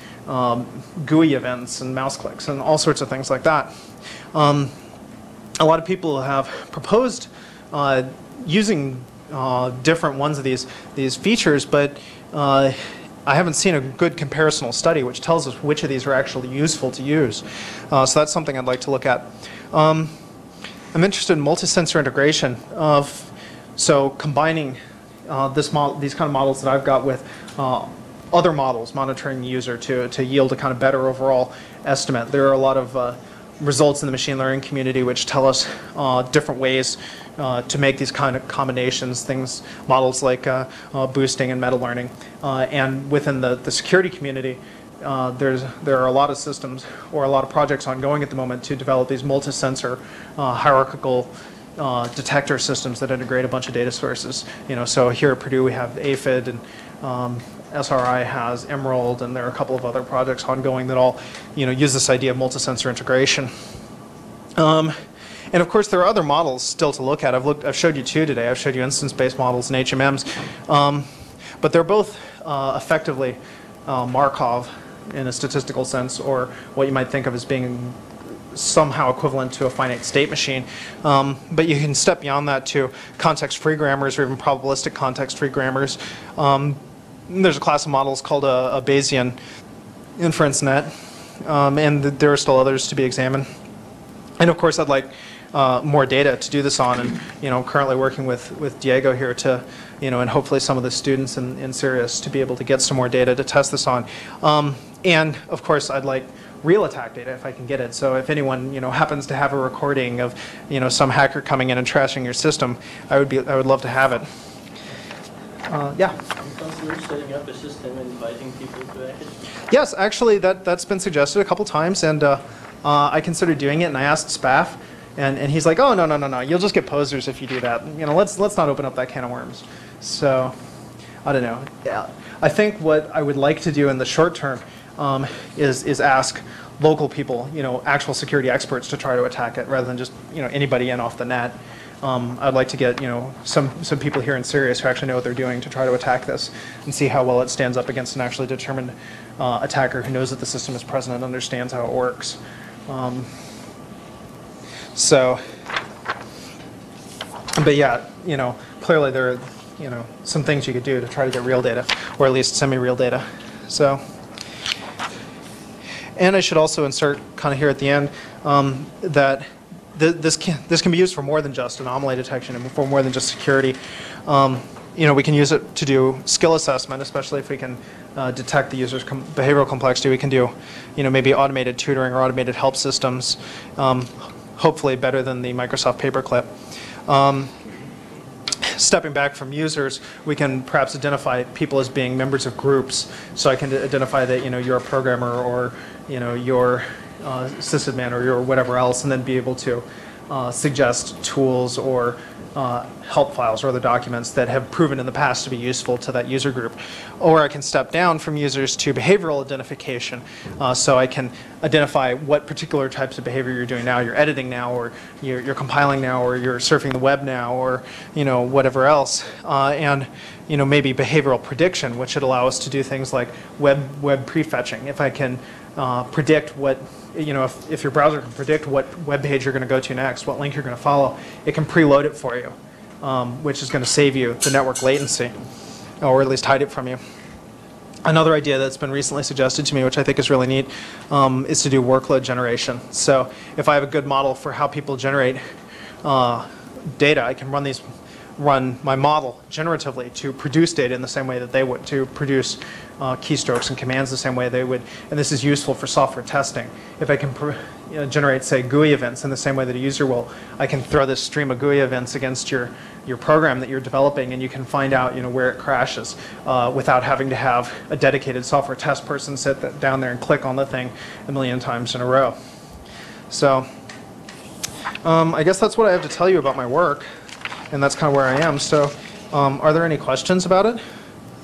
GUI events and mouse clicks and all sorts of things like that. A lot of people have proposed using different ones of these features, but I haven't seen a good comparisonal study which tells us which of these are actually useful to use. So that's something I'd like to look at. I'm interested in multi-sensor integration so combining these kind of models that I've got with other models monitoring the user to yield a kind of better overall estimate. There are a lot of results in the machine learning community which tell us different ways to make these kind of combinations, models like boosting and meta learning. And within the security community, there are a lot of systems or a lot of projects ongoing at the moment to develop these multi-sensor hierarchical detector systems that integrate a bunch of data sources. So here at Purdue we have APHID, and SRI has Emerald, and there are a couple of other projects ongoing that all use this idea of multi-sensor integration. And of course there are other models still to look at. I've showed you two today. I've showed you instance-based models and HMMs, but they're both effectively Markov in a statistical sense, or what you might think of as being somehow equivalent to a finite state machine. But you can step beyond that to context-free grammars or even probabilistic context-free grammars. There's a class of models called a Bayesian inference net, and there are still others to be examined. And of course I'd like more data to do this on, and currently working with Diego here to, and hopefully some of the students in CERIAS to be able to get some more data to test this on. And of course I'd like real attack data if I can get it. So if anyone happens to have a recording of some hacker coming in and trashing your system, I would love to have it. Yeah. Consider setting up a system and inviting people to it? Yes, actually that's been suggested a couple times, and I considered doing it, and I asked Spaff, and he's like, oh no, you'll just get posers if you do that. Let's not open up that can of worms. So I don't know. Yeah. I think what I would like to do in the short term is ask local people, actual security experts, to try to attack it rather than just anybody in off the net. I'd like to get some people here in CERIAS who actually know what they're doing to try to attack this and see how well it stands up against an actually determined attacker who knows that the system is present and understands how it works. But yeah, clearly there are some things you could do to try to get real data, or at least semi-real data. So, and I should also insert kind of here at the end that this can be used for more than just anomaly detection and for more than just security. We can use it to do skill assessment, especially if we can detect the user's behavioral complexity. We can do, maybe automated tutoring or automated help systems, hopefully better than the Microsoft paperclip. Stepping back from users, we can perhaps identify people as being members of groups. So I can identify that you're a programmer, or you're sysadmin, or you're whatever else, and then be able to suggest tools or help files or other documents that have proven in the past to be useful to that user group. Or I can step down from users to behavioral identification, so I can identify what particular types of behavior you're doing now. You're editing now, or you're compiling now, or you're surfing the web now, or whatever else. And maybe behavioral prediction, which should allow us to do things like web prefetching. If I can predict what, if your browser can predict what web page you're going to go to next, what link you're going to follow, it can preload it for you, which is going to save you the network latency, or at least hide it from you. Another idea that's been recently suggested to me, which I think is really neat, is to do workload generation. So if I have a good model for how people generate data, I can run my model generatively to produce data in the same way that they would, to produce keystrokes and commands the same way they would. And this is useful for software testing. If I can generate, say, GUI events in the same way that a user will, I can throw this stream of GUI events against your program that you're developing, and you can find out where it crashes without having to have a dedicated software test person sit down there and click on the thing a million times in a row. So I guess that's what I have to tell you about my work. And that's kind of where I am. So are there any questions about it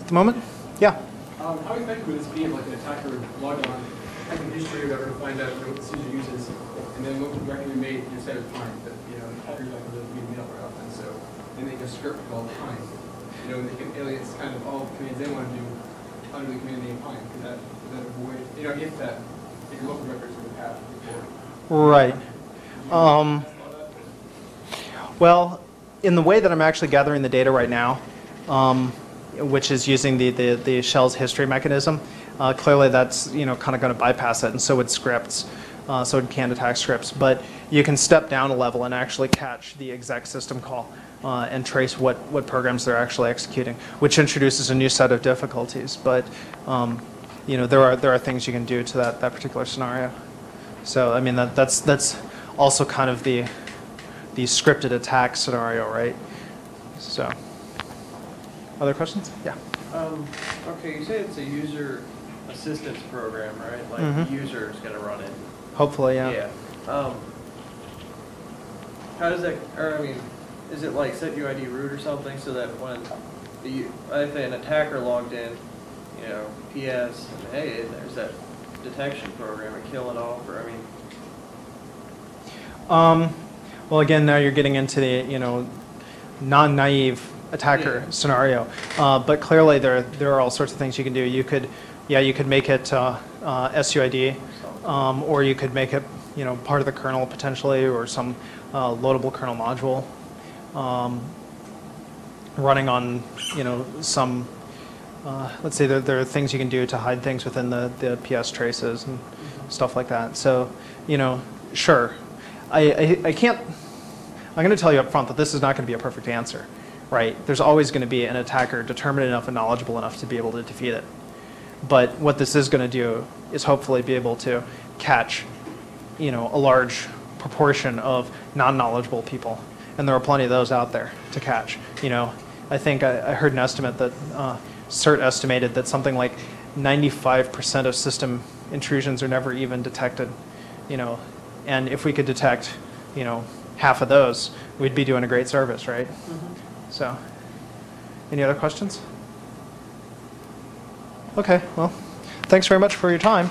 at the moment? Yeah? How effective would this be if like an attacker would log on, check the history or whatever to find out what this user uses, and then what would directly be made instead of time? That attackers like to read mail very often, so they make a script all the time. And they can alias kind of all the commands they want to do under the command name time. Could that avoid if your local records would have before? Right. Well, in the way that I'm actually gathering the data right now, which is using the shell's history mechanism, clearly that's kind of going to bypass it, and so would scripts, so would canned attack scripts. But you can step down a level and actually catch the exec system call and trace what programs they're actually executing, which introduces a new set of difficulties. But there are things you can do to that particular scenario. So I mean that's also kind of the scripted attack scenario, right? So, other questions? Yeah. Okay, you say it's a user assistance program, right? Like the user is going to run it. Hopefully, yeah. Yeah. How does that? Or I mean, is it like set UID root or something so that when if an attacker logged in, PS, and hey, there's that detection program and kill it off, or I mean. Well, again, now you're getting into the non-naive attacker scenario, but clearly there are all sorts of things you can do. You could make it SUID, or you could make it part of the kernel potentially, or some loadable kernel module running on some. Let's say there are things you can do to hide things within the PS traces and stuff like that. So sure. I can't, I'm going to tell you up front that this is not going to be a perfect answer, right? There's always going to be an attacker determined enough and knowledgeable enough to be able to defeat it. But what this is going to do is hopefully be able to catch, a large proportion of non-knowledgeable people. And there are plenty of those out there to catch. I think I heard an estimate that CERT estimated that something like 95% of system intrusions are never even detected, And if we could detect, half of those, we'd be doing a great service, right? So, any other questions? Okay, well, thanks very much for your time.